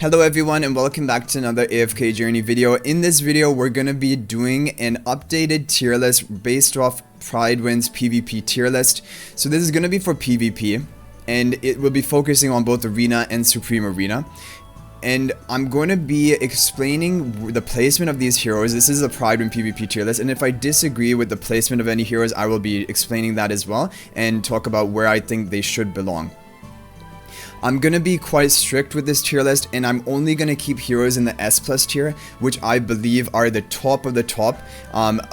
Hello everyone and welcome back to another AFK Journey video. In this video, we're going to be doing an updated tier list based off prydwen's PvP tier list. So this is going to be for PvP and it will be focusing on both Arena and Supreme Arena. And I'm going to be explaining the placement of these heroes. This is a prydwen PvP tier list, and if I disagree with the placement of any heroes, I will be explaining that as well and talk about where I think they should belong. I'm going to be quite strict with this tier list, and I'm only going to keep heroes in the S plus tier, which I believe are the top of the top.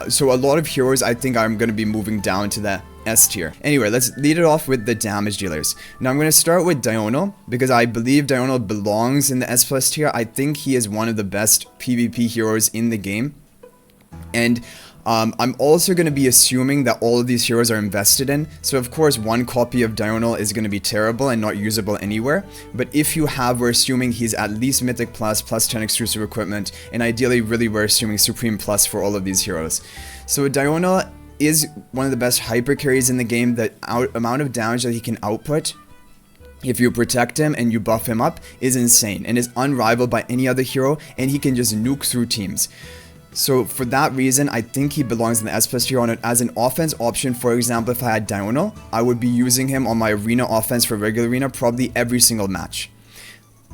So a lot of heroes I think I'm going to be moving down to the S tier. Anyway, let's lead it off with the damage dealers. Now I'm going to start with Diona, because I believe Diona belongs in the S plus tier. I think he is one of the best PvP heroes in the game. And I'm also going to be assuming that all of these heroes are invested in. So of course one copy of Diona is going to be terrible and not usable anywhere. But if you have, we're assuming he's at least Mythic plus 10 exclusive equipment. And ideally really we're assuming Supreme plus for all of these heroes. So Diona is one of the best hyper carries in the game. The amount of damage that he can output if you protect him and you buff him up is insane and is unrivaled by any other hero, and he can just nuke through teams. So for that reason, I think he belongs in the S plus tier on it as an offense option. For example, if I had Diona, I would be using him on my arena offense for regular arena probably every single match.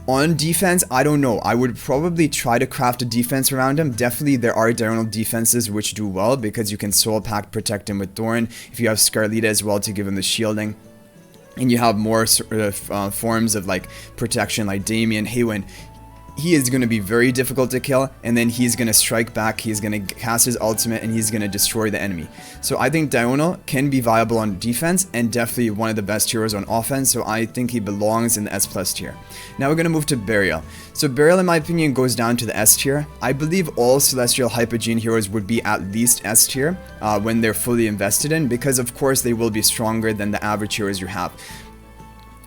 On defense, I don't know. I would probably try to craft a defense around him. Definitely there are Diona defenses which do well because you can Soul Pact protect him with Thorn. If you have Scarlita as well to give him the shielding. And you have more forms of like protection like Damien, Haywin. He is going to be very difficult to kill, and then he's going to strike back, he's going to cast his ultimate, and he's going to destroy the enemy. So I think Diona can be viable on defense, and definitely one of the best heroes on offense, so I think he belongs in the S plus tier. Now we're going to move to Burial. So Burial in my opinion goes down to the S tier. I believe all Celestial Hypogean heroes would be at least S tier when they're fully invested in, because of course they will be stronger than the average heroes you have.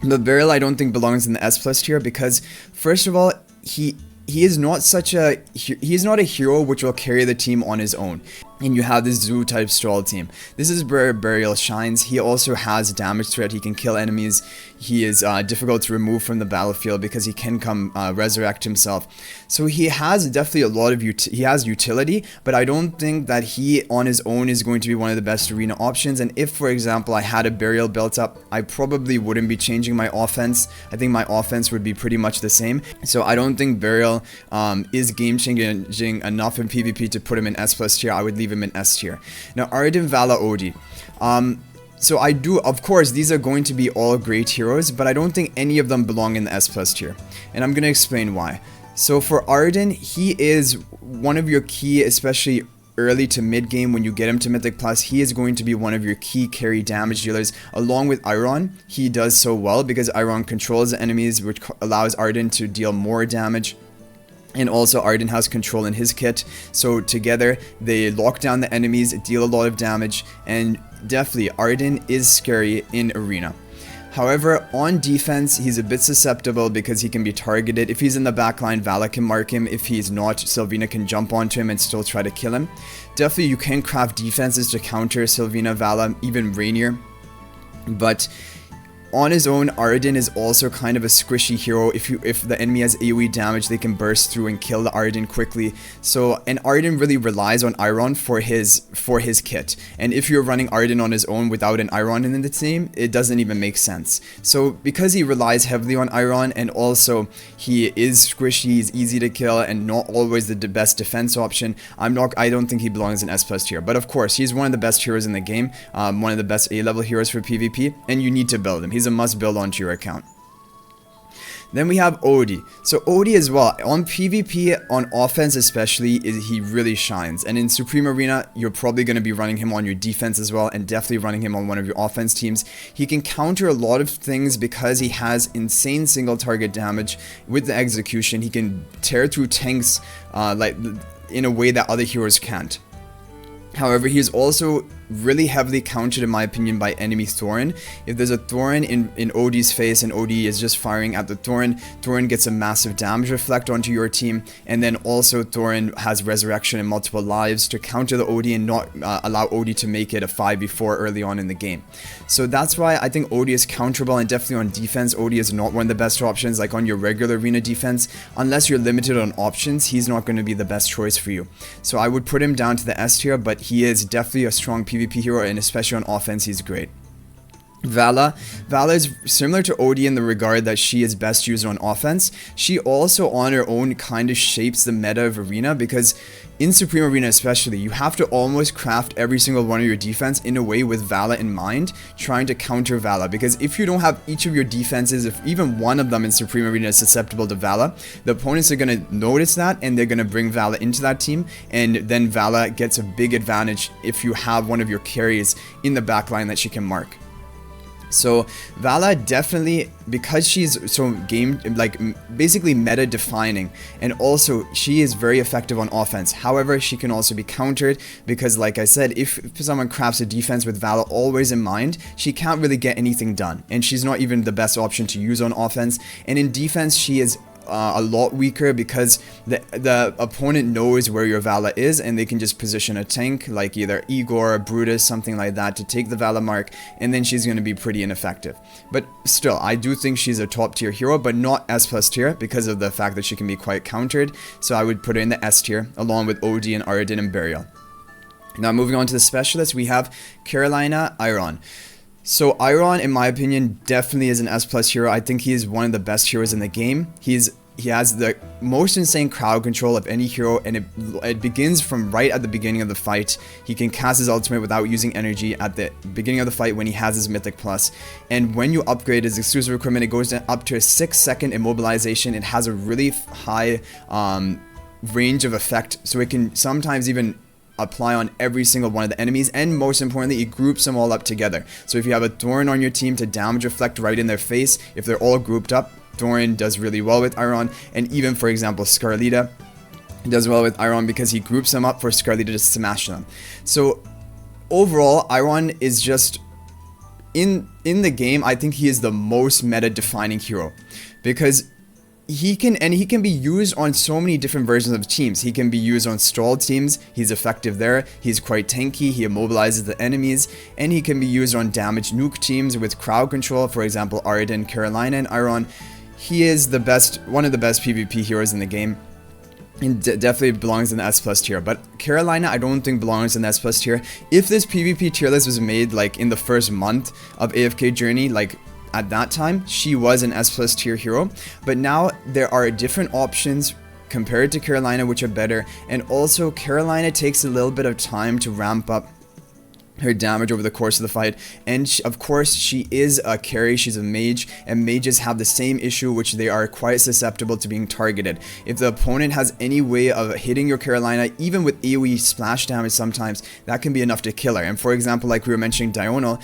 But Burial I don't think belongs in the S plus tier because first of all, he is not a hero which will carry the team on his own. And you have this Zoo type stall team. This is where Burial shines. He also has damage threat. He can kill enemies. He is difficult to remove from the battlefield because he can come resurrect himself. So he has definitely a lot of utility, but I don't think that he on his own is going to be one of the best arena options. And if, for example, I had a Burial built up, I probably wouldn't be changing my offense. I think my offense would be pretty much the same. So I don't think Burial is game changing enough in PvP to put him in S plus tier. I would leave him in S tier. Now Arden, Vala, Odie. So I do, of course, these are going to be all great heroes, but I don't think any of them belong in the S plus tier. And I'm going to explain why. So for Arden, he is one of your key, especially early to mid game when you get him to Mythic plus, he is going to be one of your key carry damage dealers along with Iron. He does so well because Iron controls the enemies, which allows Arden to deal more damage. And also Arden has control in his kit, so together they lock down the enemies, deal a lot of damage, and definitely Arden is scary in arena. However, on defense, he's a bit susceptible because he can be targeted. If he's in the backline, Vala can mark him. If he's not, Sylvina can jump onto him and still try to kill him. Definitely you can craft defenses to counter Sylvina, Vala, even Rainier. But on his own, Arden is also kind of a squishy hero. If the enemy has AoE damage, they can burst through and kill the Arden quickly. So, and Arden really relies on Iron for his kit. And if you're running Arden on his own without an Iron in the team, it doesn't even make sense. So, because he relies heavily on Iron, and also he is squishy, he's easy to kill, and not always the best defense option, I don't think he belongs in S plus tier. But of course, he's one of the best heroes in the game, one of the best A-level heroes for PvP, and you need to build him. He's a must build onto your account. Then we have Odie. So Odie as well, on PvP, on offense especially, he really shines. And in Supreme Arena, you're probably going to be running him on your defense as well, and definitely running him on one of your offense teams. He can counter a lot of things because he has insane single target damage with the execution. He can tear through tanks like in a way that other heroes can't. However, he is also really heavily countered in my opinion by enemy Thorin. If there's a Thorin in OD's face and OD is just firing at the Thorin gets a massive damage reflect onto your team, and then also Thorin has resurrection and multiple lives to counter the OD and not allow OD to make it a 5v4 early on in the game. So that's why I think OD is counterable, and definitely on defense OD is not one of the best options. Like on your regular arena defense, unless you're limited on options, he's not going to be the best choice for you. So I would put him down to the S tier, but he is definitely a strong PvP hero, and especially on offense he's great. Vala is similar to OD in the regard that she is best used on offense. She also on her own kind of shapes the meta of arena, because in Supreme Arena especially, you have to almost craft every single one of your defense in a way with Vala in mind, trying to counter Vala. Because if you don't have each of your defenses, if even one of them in Supreme Arena is susceptible to Vala, the opponents are going to notice that, and they're going to bring Vala into that team, and then Vala gets a big advantage if you have one of your carries in the backline that she can mark. So Vala definitely, because she's so basically meta defining, and also she is very effective on offense. However, she can also be countered, because like I said, if someone crafts a defense with Vala always in mind, she can't really get anything done, and she's not even the best option to use on offense. And in defense she is a lot weaker, because the opponent knows where your Vala is, and they can just position a tank like either Igor or Brutus, something like that, to take the Vala mark, and then she's going to be pretty ineffective. But still, I do think she's a top tier hero, but not S+ tier, because of the fact that she can be quite countered. So I would put her in the S tier along with OD and Aradin and Burial. Now moving on to the specialists, we have Carolina Iron. So Iron, in my opinion, definitely is an S+ hero. I think he is one of the best heroes in the game. He has the most insane crowd control of any hero, and it begins from right at the beginning of the fight. He can cast his ultimate without using energy at the beginning of the fight when he has his Mythic Plus. And when you upgrade his exclusive equipment, it goes up to a 6-second immobilization. It has a really high range of effect, so it can sometimes even apply on every single one of the enemies, and most importantly, it groups them all up together. So if you have a Thorin on your team to damage reflect right in their face, if they're all grouped up, Thorin does really well with Iron. And even for example Scarlita does well with Iron, because he groups them up for Scarlita to smash them. So overall, Iron is just in the game, I think he is the most meta defining hero, because he can be used on so many different versions of teams. He can be used on stall teams. He's effective there. He's quite tanky. He immobilizes the enemies, and he can be used on damage nuke teams with crowd control. For example, Aradin, Carolina, and Iron. He is one of the best PvP heroes in the game. It definitely belongs in the S+ tier, but Carolina I don't think belongs in the S+ tier. If this PvP tier list was made like in the first month of AFK Journey, like at that time, she was an S+ tier hero, but now there are different options compared to Carolina which are better, and also Carolina takes a little bit of time to ramp up her damage over the course of the fight, and of course she is a carry, she's a mage, and mages have the same issue, which they are quite susceptible to being targeted. If the opponent has any way of hitting your Carolina, even with AoE splash damage sometimes, that can be enough to kill her. And for example, like we were mentioning Diurnal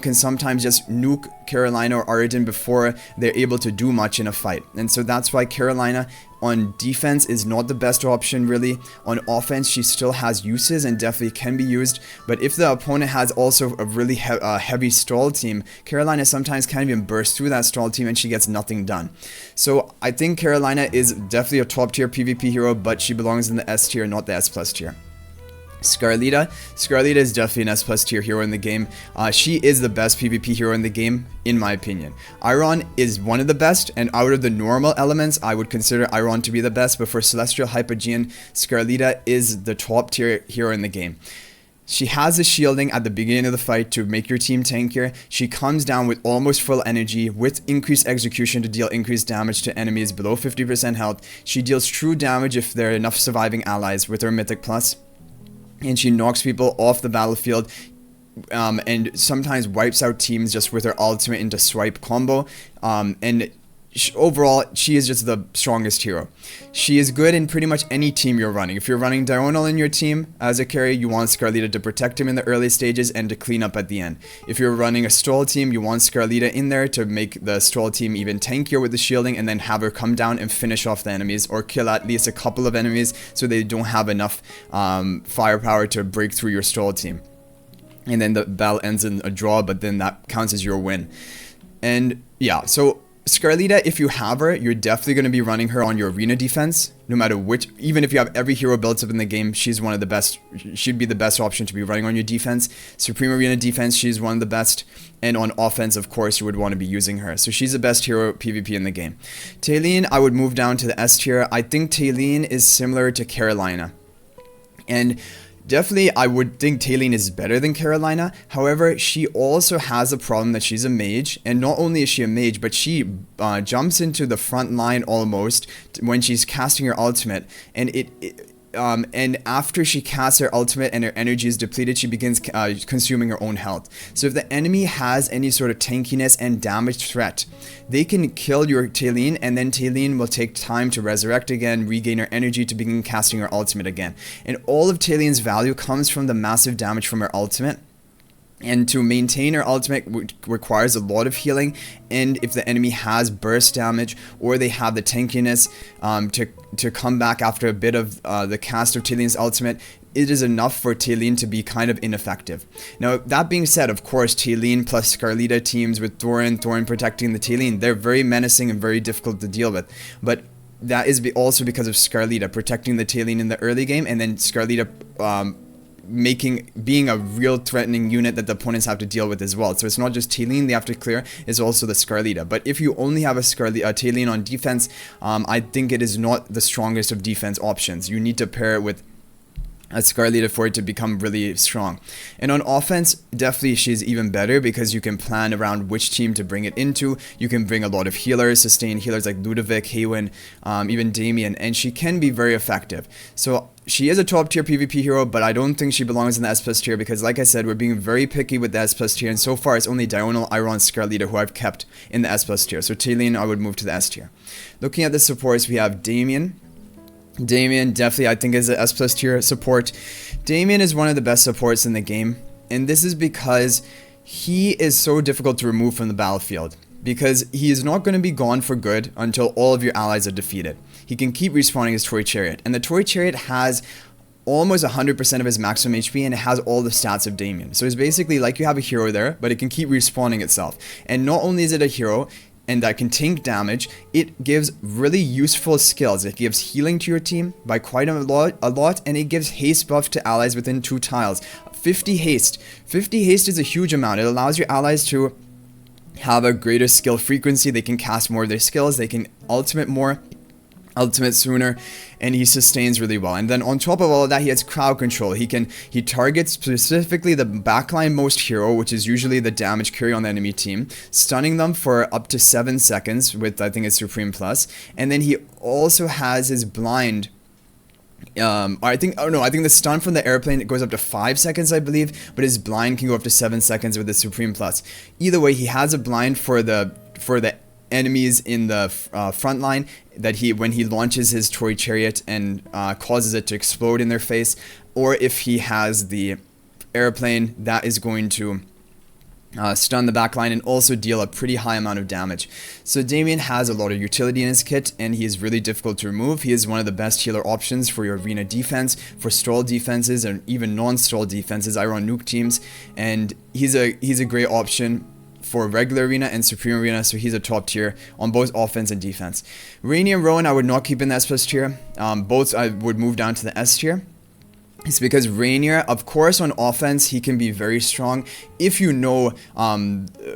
can sometimes just nuke Carolina or Aradin before they're able to do much in a fight. And so that's why Carolina on defense is not the best option really. On offense, she still has uses and definitely can be used, but if the opponent has also a really heavy stall team, Carolina sometimes can't even burst through that stall team and she gets nothing done. So I think Carolina is definitely a top tier PvP hero, but she belongs in the S tier, not the S+ tier. Scarlita is definitely an S+ tier hero in the game. She is the best PvP hero in the game, in my opinion. Iron is one of the best, and out of the normal elements, I would consider Iron to be the best, but for Celestial Hypogean, Scarlita is the top tier hero in the game. She has the shielding at the beginning of the fight to make your team tankier. She comes down with almost full energy with increased execution to deal increased damage to enemies below 50% health. She deals true damage if there are enough surviving allies with her Mythic Plus. And she knocks people off the battlefield, and sometimes wipes out teams just with her ultimate into swipe combo. Overall, she is just the strongest hero. She is good in pretty much any team you're running. If you're running Diurnal in your team as a carry, you want Scarlita to protect him in the early stages and to clean up at the end. If you're running a stall team, you want Scarlita in there to make the stall team even tankier with the shielding, and then have her come down and finish off the enemies, or kill at least a couple of enemies so they don't have enough firepower to break through your stall team. and then the battle ends in a draw, but then that counts as your win. And yeah, so Scarlita, if you have her, you're definitely going to be running her on your arena defense, no matter which. Even if you have every hero built up in the game, she's one of the best. She'd be the best option to be running on your defense. Supreme Arena defense, she's one of the best. And on offense, of course, you would want to be using her. So she's the best hero PvP in the game. Talene, I would move down to the S tier. I think Talene is similar to Carolina. And definitely, I would think Talene is better than Carolina. However, she also has a problem that she's a mage. And not only is she a mage, but she jumps into the front line almost when she's casting her ultimate. And after she casts her ultimate and her energy is depleted, she begins consuming her own health. So if the enemy has any sort of tankiness and damage threat, they can kill your Talene, and then Talene will take time to resurrect again, regain her energy to begin casting her ultimate again. And all of Talene's value comes from the massive damage from her ultimate. And to maintain her ultimate requires a lot of healing, and if the enemy has burst damage or they have the tankiness to come back after a bit of the cast of Talene's ultimate, it is enough for Talene to be kind of ineffective. Now, that being said, of course, Talene plus Scarlita teams with Thorin protecting the Talene, they're very menacing and very difficult to deal with. But that is also because of Scarlita protecting the Talene in the early game, and then Scarlita being a real threatening unit that the opponents have to deal with as well. So it's not just Talene they have to clear, it's also the Scarlita. But if you only have a Talene on defense, I think it is not the strongest of defense options. You need to pair it with a Scarlita for it to become really strong. And on offense, definitely she's even better because you can plan around which team to bring it into. You can bring a lot of healers, sustained healers like Ludovic, Haywin, even Damien, and she can be very effective. So she is a top tier PvP hero, but I don't think she belongs in the S+ tier because, like I said, we're being very picky with the S+ tier, and so far it's only Diurnal, Iron, Scarlita who I've kept in the S+ tier. So Talene, I would move to the S tier. Looking at the supports, we have Damien. Damien definitely, I think, is an S+ tier support. Damien is one of the best supports in the game, and this is because he is so difficult to remove from the battlefield, because he is not going to be gone for good until all of your allies are defeated. He can keep respawning his Toy Chariot, and the Toy Chariot has almost 100% of his maximum HP, and it has all the stats of Damien. So it's basically like you have a hero there, but it can keep respawning itself. And not only is it a hero and that can tank damage, it gives really useful skills. It gives healing to your team by quite a lot, and it gives haste buff to allies within 2 tiles. 50 haste. 50 haste is a huge amount. It allows your allies to have a greater skill frequency. They can cast more of their skills. They can ultimate sooner, and he sustains really well. And then on top of all of that, he has crowd control. He targets specifically the backline most hero, which is usually the damage carry on the enemy team, stunning them for up to 7 seconds with, I think it's Supreme Plus. And then he also has his blind. I think the stun from the airplane, it goes up to 5 seconds, I believe, but his blind can go up to 7 seconds with the Supreme Plus. Either way, he has a blind for the enemies in the front line that when he launches his Toy Chariot and causes it to explode in their face, or if he has the airplane, that is going to stun the backline and also deal a pretty high amount of damage. So Damien has a lot of utility in his kit, and he is really difficult to remove. He is one of the best healer options for your arena defense, for stall defenses, and even non-stall defenses, Iron nuke teams, and he's a great option for regular arena and supreme arena, so he's a top tier on both offense and defense. Rainier and Rowan I would not keep in the S+ tier. Both I would move down to the S tier. It's because Rainier, of course, on offense, he can be very strong if you know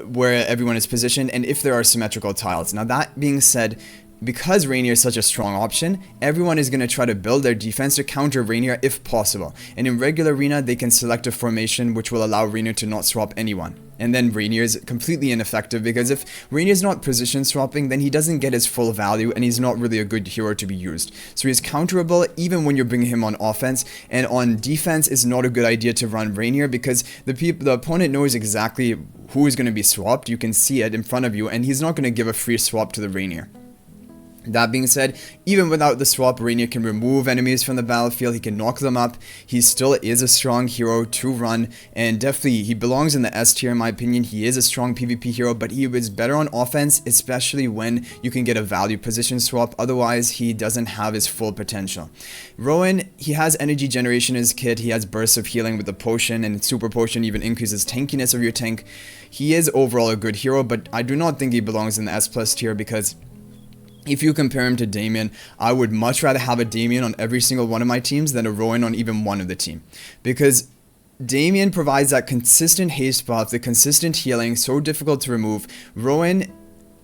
where everyone is positioned and if there are symmetrical tiles. Now, that being said, because Rainier is such a strong option, everyone is going to try to build their defense to counter Rainier if possible. And in regular arena, they can select a formation which will allow Rainier to not swap anyone. And then Rainier is completely ineffective, because if Rainier is not position swapping, then he doesn't get his full value and he's not really a good hero to be used. So he's counterable even when you're bringing him on offense, and on defense it's not a good idea to run Rainier because the opponent knows exactly who is going to be swapped. You can see it in front of you, and he's not going to give a free swap to the Rainier. That being said, even without the swap, Rainier can remove enemies from the battlefield, he can knock them up, he still is a strong hero to run, and definitely he belongs in the S tier in my opinion. He is a strong PvP hero, but he is better on offense, especially when you can get a value position swap, otherwise he doesn't have his full potential. Rowan, he has energy generation in his kit, he has bursts of healing with the potion, and super potion even increases tankiness of your tank. He is overall a good hero, but I do not think he belongs in the S plus tier because if you compare him to Damien, I would much rather have a Damien on every single one of my teams than a Rowan on even one of the team. Because Damien provides that consistent haste buff, the consistent healing, so difficult to remove. Rowan,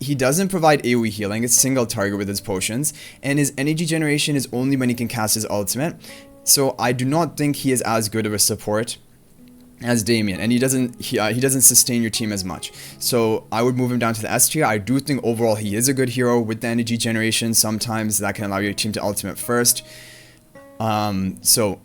he doesn't provide AoE healing, it's single target with his potions, and his energy generation is only when he can cast his ultimate. So I do not think he is as good of a support as Damien, and he doesn't sustain your team as much. So I would move him down to the S tier. I do think overall he is a good hero with the energy generation. Sometimes that can allow your team to ultimate first. So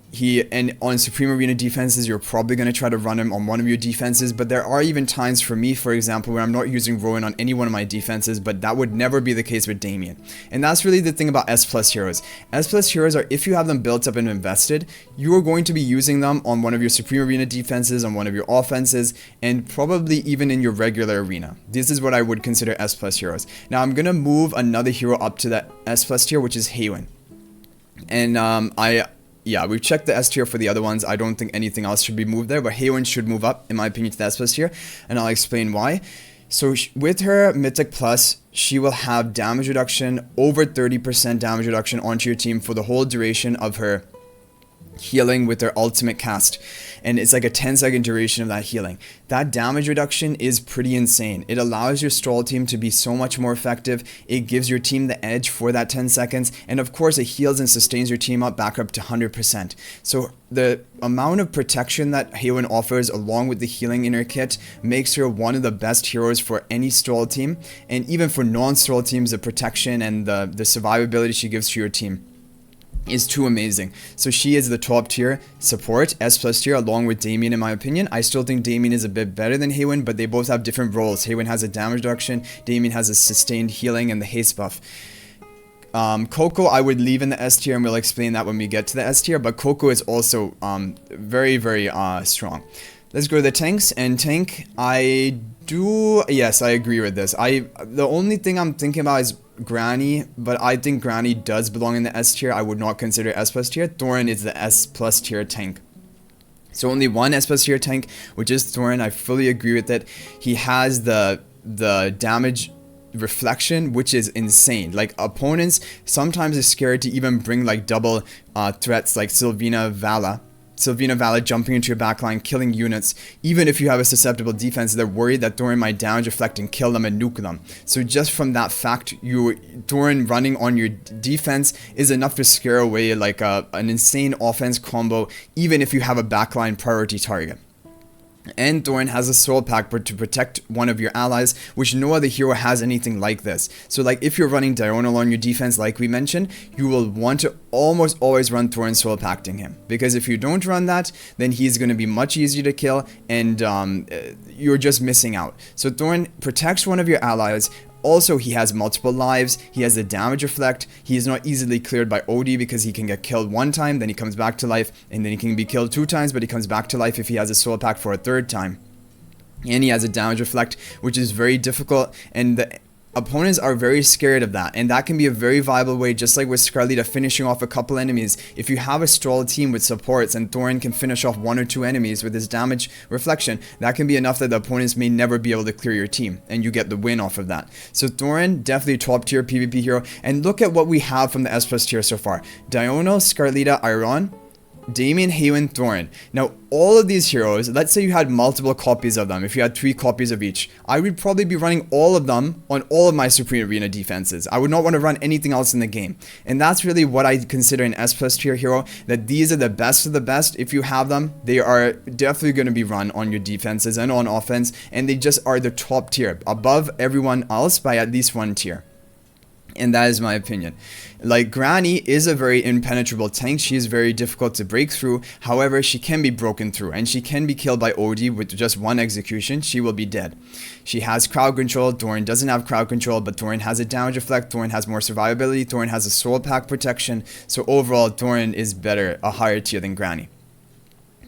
and on Supreme Arena defenses, you're probably going to try to run him on one of your defenses, but there are even times for me, for example, where I'm not using Rowan on any one of my defenses, but that would never be the case with Damien. And that's really the thing about S plus heroes. S plus heroes are, if you have them built up and invested, you are going to be using them on one of your Supreme Arena defenses, on one of your offenses, and probably even in your regular arena. This is what I would consider S plus heroes. Now I'm going to move another hero up to the S plus tier, which is Haywin. And yeah, we've checked the S tier for the other ones. I don't think anything else should be moved there, but Haywin should move up, in my opinion, to the S plus tier, and I'll explain why. So with her Mythic Plus, she will have damage reduction, over 30% damage reduction onto your team for the whole duration of her healing with their ultimate cast, and it's like a 10-second duration of that healing. That damage reduction is pretty insane. It allows your stall team to be so much more effective. It gives your team the edge for that 10 seconds, and of course it heals and sustains your team up back up to 100%. So the amount of protection that Haywin offers along with the healing in her kit makes her one of the best heroes for any stall team, and even for non-stall teams, the protection and the survivability she gives to your team is too amazing. So she is the top tier support, S plus tier, along with Damien in my opinion. I still think Damien is a bit better than Haywin, but they both have different roles. Haywin has a damage reduction, Damien has a sustained healing and the haste buff. Coco I would leave in the S tier, and we'll explain that when we get to the S tier, but Coco is also very, very strong. Let's go to the tanks, and tank, yes, I agree with this. The only thing I'm thinking about is Granny, but I think Granny does belong in the S tier. I would not consider S plus tier. Thorin is the S plus tier tank. So only one S plus tier tank, which is Thorin. I fully agree with it. He has the damage reflection, which is insane. Like, opponents sometimes are scared to even bring like double threats like Sylvina Vala jumping into your backline, killing units. Even if you have a susceptible defense, they're worried that Thorin might damage reflect and kill them and nuke them. So just from that fact, Thorin running on your defense is enough to scare away like an insane offense combo, even if you have a backline priority target. And Thorin has a soul pack to protect one of your allies, which no other hero has anything like this. So like if you're running Diurnal on your defense, like we mentioned, you will want to almost always run Thorin soul pacting him, because if you don't run that, then he's going to be much easier to kill, and you're just missing out. So Thorin protects one of your allies. Also, he has multiple lives, he has the damage reflect, he is not easily cleared by OD because he can get killed one time, then he comes back to life, and then he can be killed 2 times, but he comes back to life if he has a soul pack for a 3rd time. And he has a damage reflect, which is very difficult, and the opponents are very scared of that, and that can be a very viable way, just like with Scarlita finishing off a couple enemies. If you have a stall team with supports and Thorin can finish off 1 or 2 enemies with his damage reflection, that can be enough that the opponents may never be able to clear your team, and you get the win off of that. So Thorin, definitely top tier PvP hero, and look at what we have from the S plus tier so far. Diurnal, Scarlita, Iron, Damien, Haywin, Thorin. Now, all of these heroes, let's say you had multiple copies of them, if you had 3 copies of each, I would probably be running all of them on all of my Supreme Arena defenses. I would not want to run anything else in the game. And that's really what I consider an S plus tier hero, that these are the best of the best. If you have them, they are definitely going to be run on your defenses and on offense, and they just are the top tier, above everyone else by at least 1 tier. And that is my opinion. Like, Granny is a very impenetrable tank. She is very difficult to break through. However, she can be broken through, and she can be killed by OD with just one execution. She will be dead. She has crowd control. Thorin doesn't have crowd control, but Thorin has a damage effect. Thorin has more survivability. Thorin has a soul pack protection. So overall, Thorin is better, a higher tier than Granny.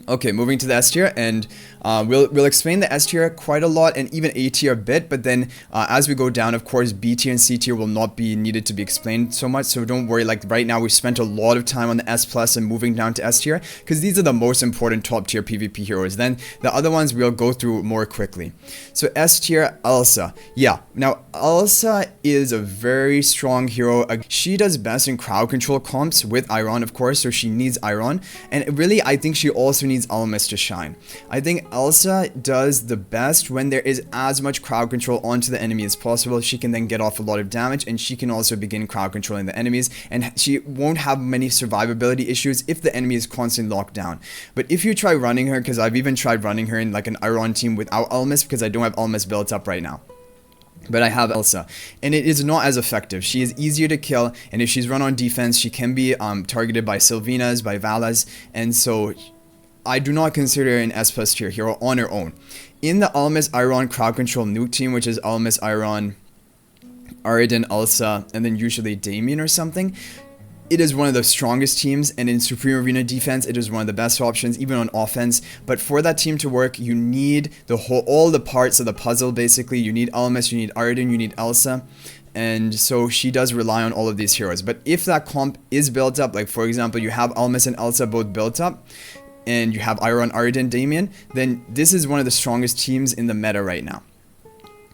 Okay, moving to the S tier, and we'll explain the S tier quite a lot, and even A tier a bit, but then as we go down, of course, B tier and C tier will not be needed to be explained so much, so don't worry. Like, right now we spent a lot of time on the S plus and moving down to S tier, because these are the most important top tier PvP heroes. Then the other ones we'll go through more quickly. So S tier, Elsa. Yeah, now Elsa is a very strong hero. She does best in crowd control comps with Iron, of course, so she needs Iron, and really I think she also needs Almas to shine. I think Elsa does the best when there is as much crowd control onto the enemy as possible. She can then get off a lot of damage, and she can also begin crowd controlling the enemies, and she won't have many survivability issues if the enemy is constantly locked down. But if you try running her, because I've even tried running her in like an Iron team without Almas, because I don't have Almas built up right now, but I have Elsa, and it is not as effective. She is easier to kill, and if she's run on defense, she can be targeted by Sylvenas, by Valas, and so I do not consider her an S plus tier hero on her own. In the Almas Iron crowd control nuke team, which is Almas Iron, Aridin, Elsa, and then usually Damien or something, it is one of the strongest teams, and in Supreme Arena defense, it is one of the best options, even on offense. But for that team to work, you need all the parts of the puzzle, basically. You need Almas, you need Aridin, you need Elsa. And so she does rely on all of these heroes. But if that comp is built up, like for example, you have Almas and Elsa both built up, and you have Iron, Aridin, Damien, then this is one of the strongest teams in the meta right now.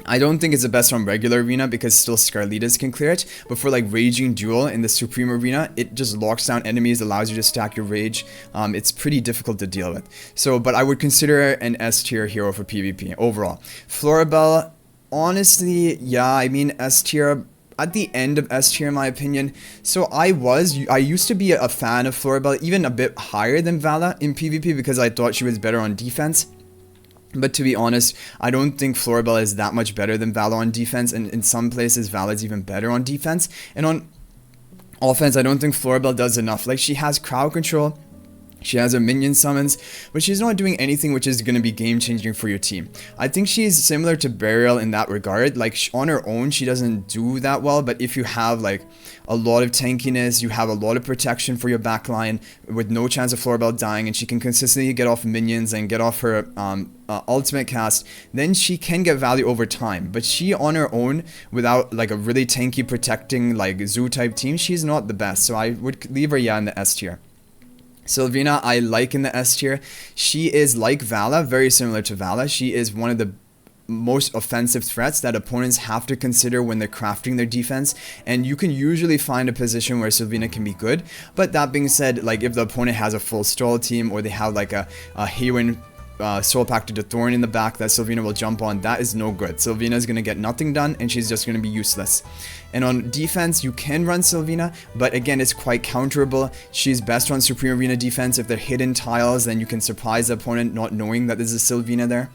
I don't think it's the best on regular arena because still Scarletas can clear it, but for like Raging Duel in the Supreme Arena, it just locks down enemies, allows you to stack your rage. It's pretty difficult to deal with. So, but I would consider her an S tier hero for PvP overall. Floribel, honestly, yeah, I mean S tier, at the end of S tier in my opinion. So I used to be a fan of Floribel, even a bit higher than Vala in PvP because I thought she was better on defense. But to be honest, I don't think Floribel is that much better than Vala on defense, and in some places Vala is even better on defense. And on offense, I don't think Floribel does enough. Like, she has crowd control, she has her minion summons, but she's not doing anything which is going to be game changing for your team. I think she's similar to Burial in that regard. Like, on her own, she doesn't do that well, but if you have like a lot of tankiness, you have a lot of protection for your backline with no chance of Floribel dying, and she can consistently get off minions and get off her ultimate cast, then she can get value over time. But she on her own, without like a really tanky protecting like Zoo type team, she's not the best. So I would leave her, yeah, in the S tier. Sylvina, I like in the S tier. She is like Vala, very similar to Vala. She is one of the most offensive threats that opponents have to consider when they're crafting their defense, and you can usually find a position where Sylvina can be good. But that being said, like if the opponent has a full stall team, or they have like a Haywin soul pack to the Thorn in the back that Sylvina will jump on, that is no good. Sylvina is going to get nothing done, and she's just going to be useless. And on defense, you can run Sylvina, but again, it's quite counterable. She's best on Supreme Arena defense. If they're hidden tiles, then you can surprise the opponent not knowing that there's a Sylvina there,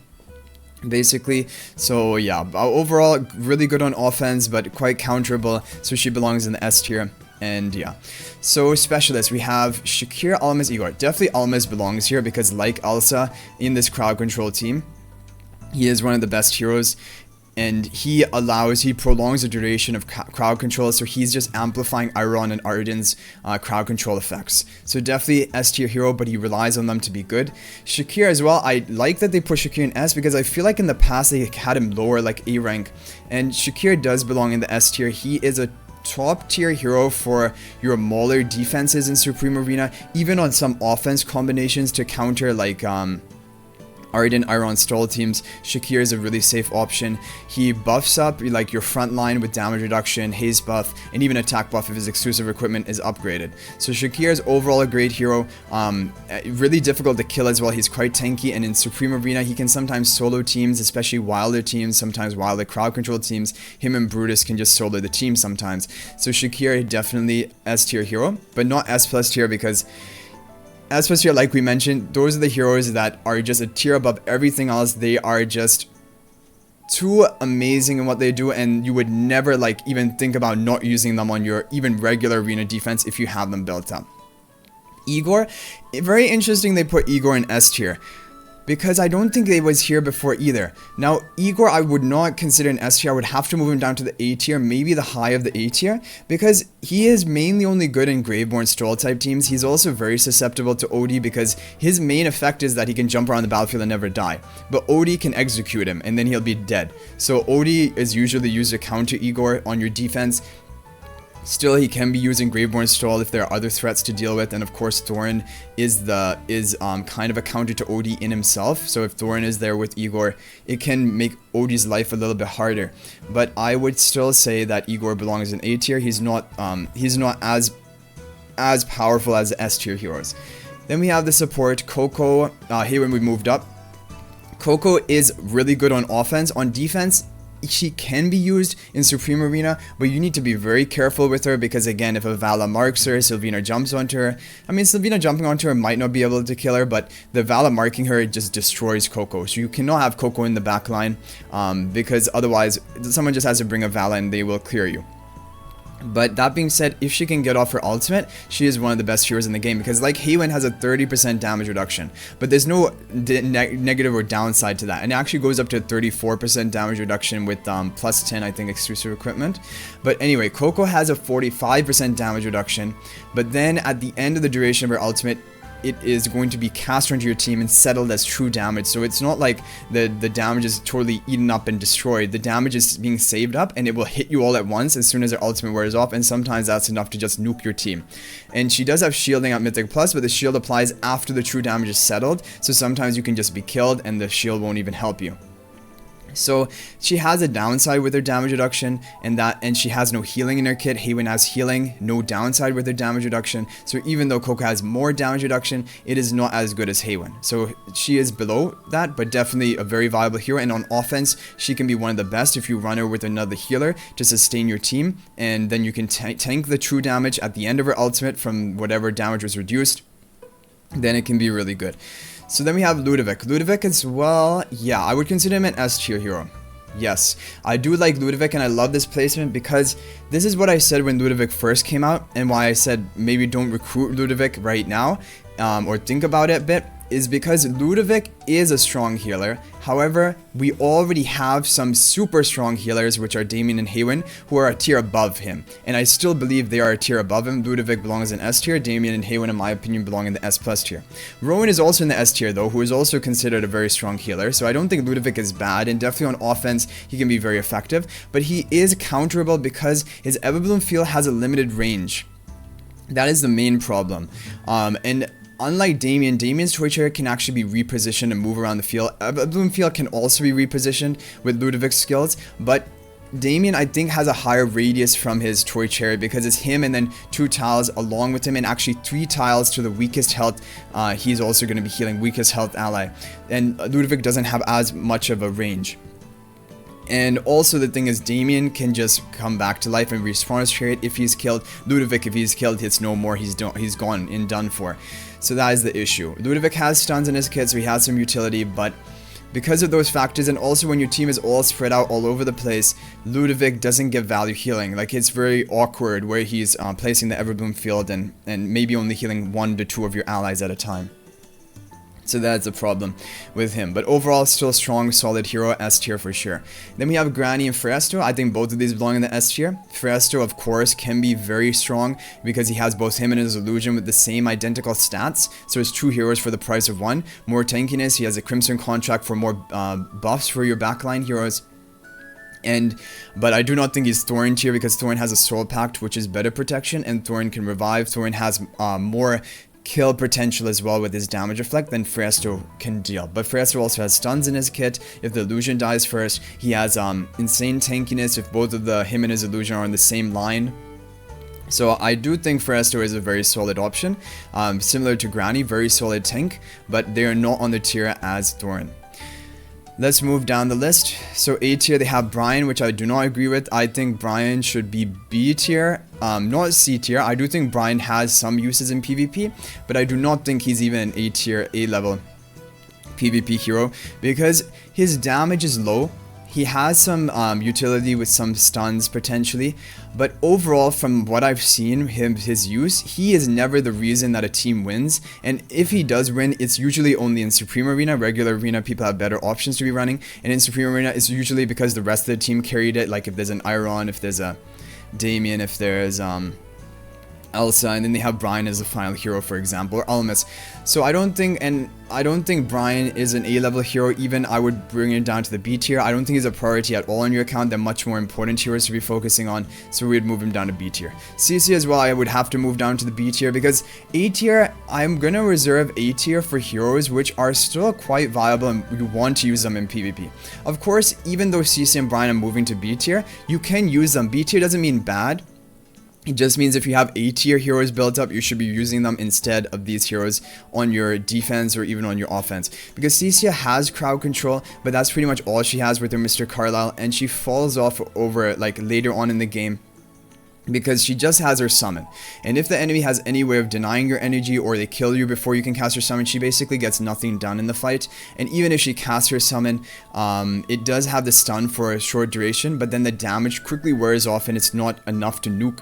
basically. So yeah, overall really good on offense, but quite counterable, so she belongs in the S tier. And yeah, so specialists, we have Shakir, Almas, Igor. Definitely Almas belongs here because like Elsa in this crowd control team, he is one of the best heroes, and he prolongs the duration of crowd control, so he's just amplifying Iron and Aridin's crowd control effects. So definitely S tier hero, but he relies on them to be good. Shakir as well, I like that they put Shakir in S because I feel like in the past they had him lower, like A rank, and Shakir does belong in the S tier. He is a top tier hero for your mauler defenses in Supreme Arena, even on some offense combinations to counter like Aridin, Iron stall teams. Shakir is a really safe option. He buffs up like your front line with damage reduction, haze buff, and even attack buff if his exclusive equipment is upgraded. So Shakir is overall a great hero. Really difficult to kill as well. He's quite tanky, and in Supreme Arena he can sometimes solo teams, especially wilder teams, sometimes wilder crowd control teams. Him and Brutus can just solo the team sometimes. So Shakir definitely S tier hero, but not S plus tier, because S plus tier, like we mentioned, those are the heroes that are just a tier above everything else. They are just too amazing in what they do, and you would never like even think about not using them on your even regular arena defense if you have them built up. Igor, very interesting they put Igor in S tier, because I don't think they was here before either. Now, Igor I would not consider an S tier. I would have to move him down to the A tier, maybe the high of the A tier, because he is mainly only good in Graveborn Stroll type teams. He's also very susceptible to OD because his main effect is that he can jump around the battlefield and never die. But OD can execute him and then he'll be dead. So OD is usually used to counter Igor on your defense. Still, he can be using Graveborn Stroll if there are other threats to deal with, and of course Thorin is kind of a counter to OD in himself. So if Thorin is there with Igor, it can make OD's life a little bit harder. But I would still say that Igor belongs in A tier. He's not as powerful as the S tier heroes. Then we have the support Coco. Here when we moved up, Coco is really good on offense. On defense, she can be used in Supreme Arena, but you need to be very careful with her because, again, if a Vala marks her, Sylvina jumps onto her. I mean, Sylvina jumping onto her might not be able to kill her, but the Vala marking her just destroys Coco. So you cannot have Coco in the back line because otherwise someone just has to bring a Vala and they will clear you. But that being said, if she can get off her ultimate, she is one of the best heroes in the game, because like Haywin has a 30% damage reduction, but there's no negative or downside to that, and it actually goes up to 34% damage reduction with plus 10 I think exclusive equipment. But anyway, Coco has a 45% damage reduction, but then at the end of the duration of her ultimate, it is going to be cast onto your team and settled as true damage. So it's not like the damage is totally eaten up and destroyed. The damage is being saved up and it will hit you all at once as soon as their ultimate wears off, and sometimes that's enough to just nuke your team. And she does have shielding at Mythic Plus, but the shield applies after the true damage is settled, so sometimes you can just be killed and the shield won't even help you. So she has a downside with her damage reduction, and she has no healing in her kit. Haywin has healing, no downside with her damage reduction. So even though Coco has more damage reduction, it is not as good as Haywin. So she is below that, but definitely a very viable hero. And on offense, she can be one of the best if you run her with another healer to sustain your team, and then you can tank the true damage at the end of her ultimate from whatever damage was reduced. Then it can be really good. So then we have Ludovic. Ludovic as well, yeah, I would consider him an S tier hero. Yes, I do like Ludovic, and I love this placement because this is what I said when Ludovic first came out, and why I said maybe don't recruit Ludovic right now, or think about it a bit, is because Ludovic is a strong healer. However, we already have some super strong healers, which are Damien and Haywin, who are a tier above him. And I still believe they are a tier above him. Ludovic belongs in S tier. Damien and Haywin, in my opinion, belong in the S plus tier. Rowan is also in the S tier, though, who is also considered a very strong healer. So I don't think Ludovic is bad, and definitely on offense, he can be very effective. But he is counterable because his Everbloom field has a limited range. That is the main problem. And unlike Damien, Damien's Toy Chariot can actually be repositioned and move around the field. Bloom field can also be repositioned with Ludovic's skills, but Damien, I think, has a higher radius from his Toy Chariot because it's him and then 2 tiles along with him, and actually 3 tiles to the weakest health. He's also going to be healing weakest health ally, and Ludovic doesn't have as much of a range. And also the thing is, Damien can just come back to life and respawn his chariot if he's killed. Ludovic, if he's killed, it's no more. He's gone and done for. So that is the issue. Ludovic has stuns in his kit, so he has some utility, but because of those factors, and also when your team is all spread out all over the place, Ludovic doesn't give value healing. Like, it's very awkward where he's placing the Everbloom field and maybe only healing 1 to 2 of your allies at a time. So that's a problem with him. But overall, still strong, solid hero, S tier for sure. Then we have Granny and Fresto. I think both of these belong in the S tier. Fresto, of course, can be very strong because he has both him and his illusion with the same identical stats. So it's 2 heroes for the price of 1. More tankiness, he has a Crimson contract for more buffs for your backline heroes. But I do not think he's Thorin tier because Thorin has a Soul Pact, which is better protection, and Thorin can revive. Thorin has more kill potential as well with his damage effect than Fresto can deal. But Fresto also has stuns in his kit. If the illusion dies first, he has insane tankiness if both of him and his illusion are on the same line. So I do think Fresto is a very solid option. Similar to Granny, very solid tank, but they are not on the tier as Thorin. Let's move down the list. So A tier, they have Brian, which I do not agree with. I think Brian should be B tier, not C tier. I do think Brian has some uses in PvP, but I do not think he's even an A tier, A level PvP hero because his damage is low. He has some utility with some stuns potentially, but overall from what I've seen his use, he is never the reason that a team wins. And if he does win, it's usually only in Supreme Arena. Regular Arena people have better options to be running, and in Supreme Arena it's usually because the rest of the team carried it, like if there's an Iron, if there's a Damien, if there's Elsa, and then they have Brian as the final hero, for example, or Almas. So I don't think Brian is an A-level hero. Even I would bring it down to the B tier. I don't think he's a priority at all on your account. They're much more important heroes to be focusing on, so we'd move him down to B tier. CC as well, I would have to move down to the B tier, because A tier, I'm gonna reserve A tier for heroes which are still quite viable and you want to use them in PvP. Of course, even though CC and Brian are moving to B tier, you can use them. B tier doesn't mean bad. It just means if you have A tier heroes built up, you should be using them instead of these heroes on your defense or even on your offense. Because Cecia has crowd control, but that's pretty much all she has with her Mr. Carlisle, and she falls off over like later on in the game because she just has her summon. And if the enemy has any way of denying your energy, or they kill you before you can cast her summon, she basically gets nothing done in the fight. And even if she casts her summon, it does have the stun for a short duration, but then the damage quickly wears off and it's not enough to nuke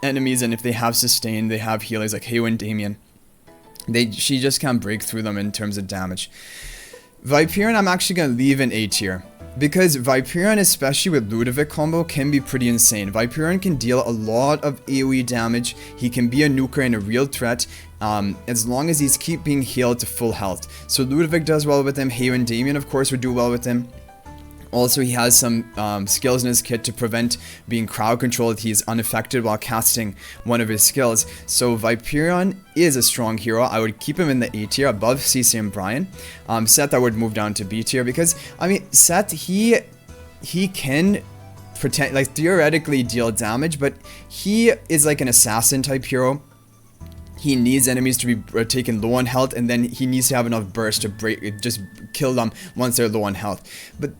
enemies. And if they have sustain, they have healers like Hayo and Damien, she just can't break through them in terms of damage. Viperion I'm actually going to leave in A tier, because Viperion, especially with Ludovic combo, can be pretty insane. Viperion can deal a lot of AoE damage. He can be a nuker and a real threat, as long as he's keeping healed to full health. So Ludovic does well with him. Hayo and Damien of course would do well with him. Also, he has some skills in his kit to prevent being crowd controlled. He's unaffected while casting one of his skills. So Viperion is a strong hero. I would keep him in the A tier above CC and Brian. Seth I would move down to B tier, because I mean Seth, he can pretend like theoretically deal damage, but he is like an assassin type hero. He needs enemies to be taken low on health, and then he needs to have enough burst to just kill them once they're low on health. But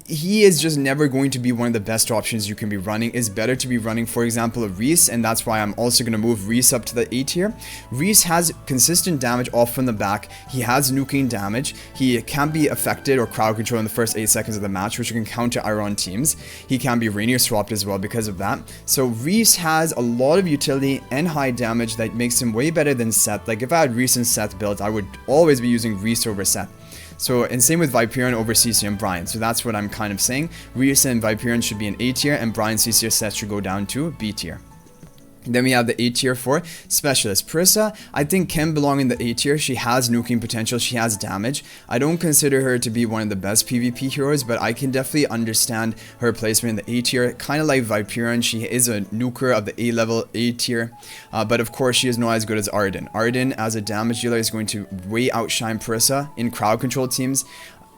he is just never going to be one of the best options you can be running. It's better to be running, for example, a Reese, and that's why I'm also going to move Reese up to the A tier. Reese has consistent damage off from the back. He has nuking damage. He can be affected or crowd control in the first 8 seconds of the match, which you can counter Iron teams. He can be Rainier swapped as well because of that. So Reese has a lot of utility and high damage that makes him way better than Seth. Like if I had Reese and Seth built, I would always be using Reese over Seth. So, and same with Viperion over CC and Brian. So that's what I'm kind of saying. Reese and Viperion should be in A tier, and Brian, CC, or Seth should go down to B tier. Then we have the A tier for Specialist. Parissa, I think, can belong in the A tier. She has nuking potential. She has damage. I don't consider her to be one of the best PvP heroes, but I can definitely understand her placement in the A tier. Kind of like Viperion, she is a nuker of the A level A tier. But of course, she is not as good as Arden. Arden, as a damage dealer, is going to way outshine Parissa in crowd control teams.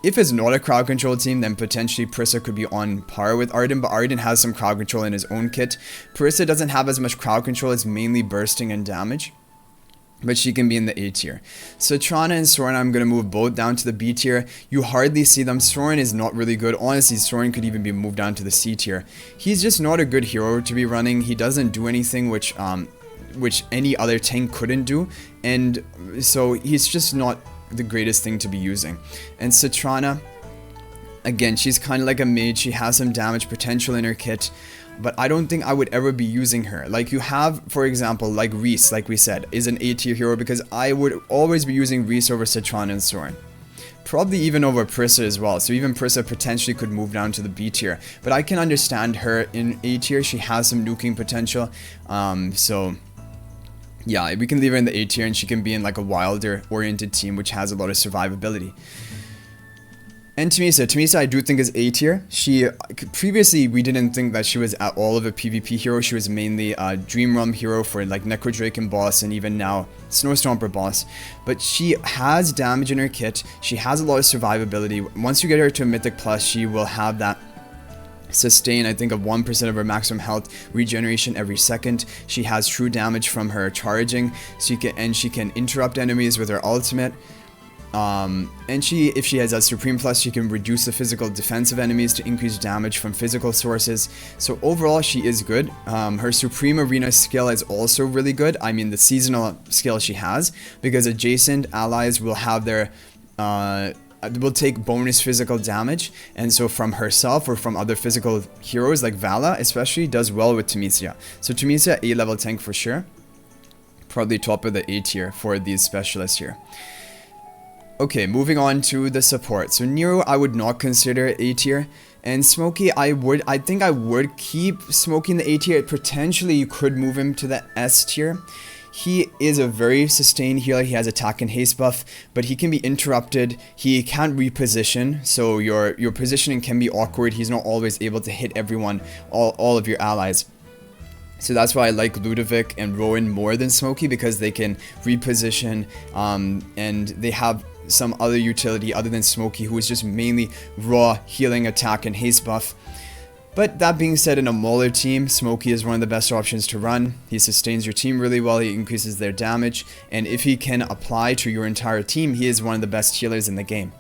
If it's not a crowd control team, then potentially Parissa could be on par with Arden, but Arden has some crowd control in his own kit. Parissa doesn't have as much crowd control, it's mainly bursting and damage, but she can be in the A tier. So Trana and Soren, I'm going to move both down to the B tier. You hardly see them. Soren is not really good. Honestly, Soren could even be moved down to the C tier. He's just not a good hero to be running. He doesn't do anything which any other tank couldn't do, and so he's just not the greatest thing to be using. And Citrana, again, she's kind of like a mage. She has some damage potential in her kit, but I don't think I would ever be using her. Like you have, for example, like Reese, like we said, is an A tier hero, because I would always be using Reese over Citrana and Soren. Probably even over Parissa as well. So even Parissa potentially could move down to the B tier, but I can understand her in A tier. She has some nuking potential. So yeah, we can leave her in the A tier, and she can be in like a wilder oriented team which has a lot of survivability. And Tamisa I do think is A tier. She previously, we didn't think that she was at all of a PvP hero. She was mainly a Dream Realm hero for like Necrodrake and boss, and even now Snowstomper boss. But she has damage in her kit. She has a lot of survivability. Once you get her to a Mythic Plus, she will have that sustain, I think, of 1% of her maximum health regeneration every second. She has true damage from her charging, she can interrupt enemies with her ultimate. And if she has a Supreme Plus, she can reduce the physical defense of enemies to increase damage from physical sources. So overall, she is good. Her Supreme Arena skill is also really good. I mean, the seasonal skill she has, because adjacent allies will have their will take bonus physical damage, and so from herself or from other physical heroes like Vala especially does well with Temesia. So Temesia, A level tank for sure. Probably top of the A tier for these specialists here. Okay, moving on to the support. So Nero I would not consider A tier. And Smokey, I think I would keep Smokey in the A tier. Potentially you could move him to the S tier. He is a very sustained healer. He has attack and haste buff, but he can be interrupted. He can't reposition, so your positioning can be awkward. He's not always able to hit everyone, all of your allies. So that's why I like Ludovic and Rowan more than Smokey, because they can reposition, and they have some other utility other than Smokey, who is just mainly raw healing, attack, and haste buff. But that being said, in a Mauler team, Smokey is one of the best options to run. He sustains your team really well, he increases their damage, and if he can apply to your entire team, he is one of the best healers in the game.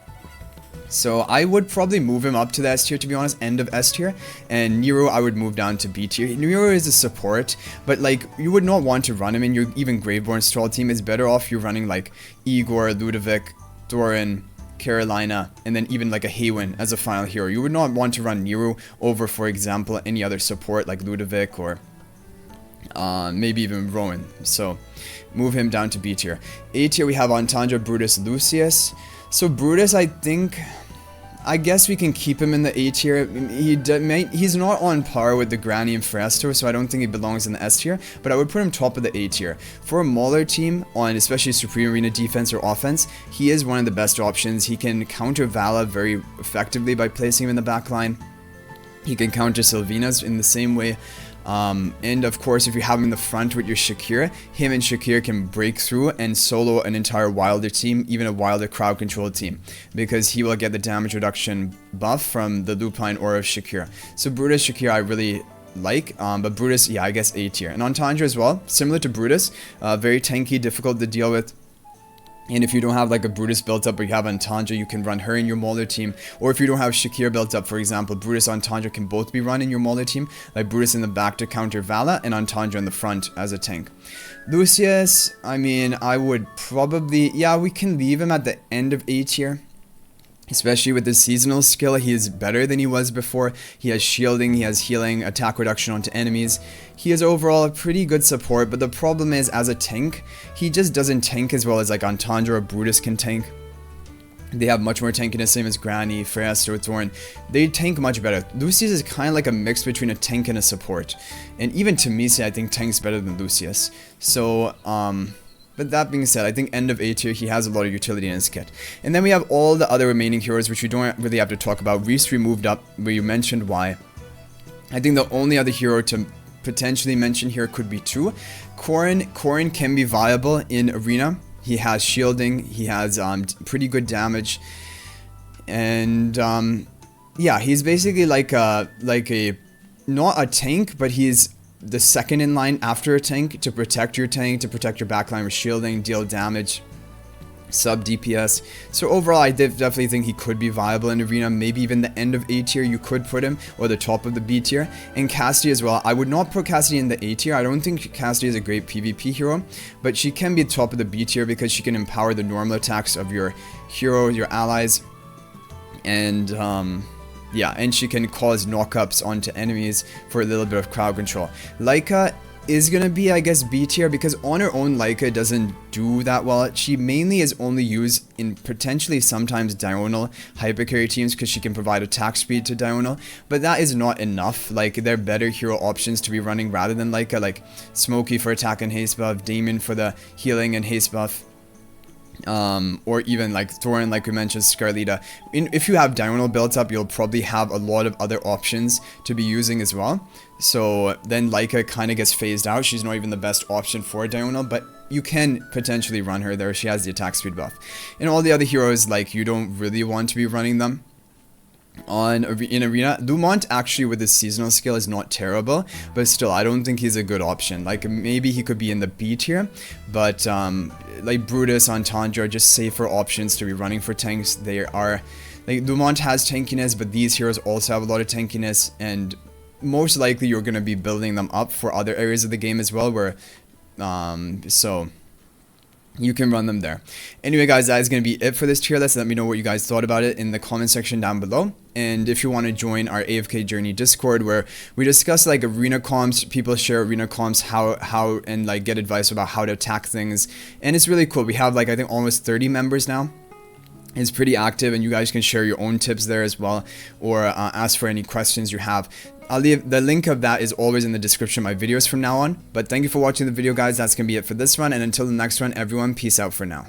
So I would probably move him up to the S tier, to be honest, end of S tier, and Nero I would move down to B tier. Nero is a support, but like you would not want to run him in your even Graveborn Stroll team. It's better off you running like Igor, Ludovic, Thorin, Carolina, and then even like a Haywin as a final hero. You would not want to run Nero over, for example, any other support like Ludovic or maybe even Rowan. So move him down to B tier. A tier we have Antandra, Brutus, Lucius. So Brutus, I guess we can keep him in the A tier. He's not on par with the Granny and Fresto, so I don't think he belongs in the S tier, but I would put him top of the A tier. For a Mauler team, on especially Supreme Arena defense or offense, he is one of the best options. He can counter Vala very effectively by placing him in the back line. He can counter Sylvanas in the same way. And of course, if you have him in the front with your Shakira, him and Shakira can break through and solo an entire Wilder team, even a Wilder crowd control team, because he will get the damage reduction buff from the Lupine Aura of Shakira. So Brutus, Shakira I really like, but Brutus, yeah, I guess A tier. And Antandra as well, similar to Brutus, very tanky, difficult to deal with. And if you don't have like a Brutus built up, or you have Antandra, you can run her in your Mauler team. Or if you don't have Shakir built up, for example, Brutus and Antandra can both be run in your Mauler team. Like Brutus in the back to counter Vala, and Antandra in the front as a tank. Lucius, I mean, I would probably, yeah, we can leave him at the end of A tier. Especially with his seasonal skill, he is better than he was before. He has shielding, he has healing, attack reduction onto enemies. He is overall a pretty good support, but the problem is, as a tank, he just doesn't tank as well as like Antandra or Brutus can tank. They have much more tankiness, same as Granny, Freya's, or Thorn. They tank much better. Lucius is kind of like a mix between a tank and a support. And even Temesia, I think, tanks better than Lucius. So, but that being said, I think end of A tier, he has a lot of utility in his kit. And then we have all the other remaining heroes, which we don't really have to talk about. Reese we moved up, where you mentioned why. I think the only other hero to potentially mention here could be two. Corrin can be viable in Arena. He has shielding, he has pretty good damage. And yeah, he's basically like a, not a tank, but he's the second in line after a tank to protect your tank, to protect your backline with shielding, deal damage, sub DPS. So overall, I definitely think he could be viable in Arena. Maybe even the end of A tier you could put him, or the top of the B tier. And Cassidy as well. I would not put Cassidy in the A tier. I don't think Cassidy is a great PvP hero, but she can be top of the B tier because she can empower the normal attacks of your hero, your allies, and yeah, and she can cause knockups onto enemies for a little bit of crowd control. Leica is gonna be, I guess, B tier, because on her own Leica doesn't do that well. She mainly is only used in potentially sometimes diagonal hypercarry teams because she can provide attack speed to diagonal, but that is not enough. Like, there are better hero options to be running rather than Leica, like Smokey for attack and haste buff, Damon for the healing and haste buff. Or even like Thorin, like we mentioned, Scarlita. If you have diagonal built up, you'll probably have a lot of other options to be using as well. So then Leica kind of gets phased out. She's not even the best option for diagonal, but you can potentially run her there. She has the attack speed buff. And all the other heroes, like, you don't really want to be running them in Arena. Dumont actually with his seasonal skill is not terrible, but still I don't think he's a good option. Like, maybe he could be in the B tier, but like Brutus, Antandra are just safer options to be running for tanks. They are, like, Dumont has tankiness, but these heroes also have a lot of tankiness, and most likely you're going to be building them up for other areas of the game as well, where so you can run them there. Anyway guys, that is going to be it for this tier list. Let me know what you guys thought about it in the comment section down below. And if you want to join our AFK Journey Discord, where we discuss like arena comps, people share arena comps, how and like get advice about how to attack things, and it's really cool. We have like I think almost 30 members now. It's pretty active, and you guys can share your own tips there as well, or ask for any questions you have. I'll leave the link of that is always in the description of my videos from now on. But thank you for watching the video guys. That's gonna be it for this one, and until the next one, everyone, peace out for now.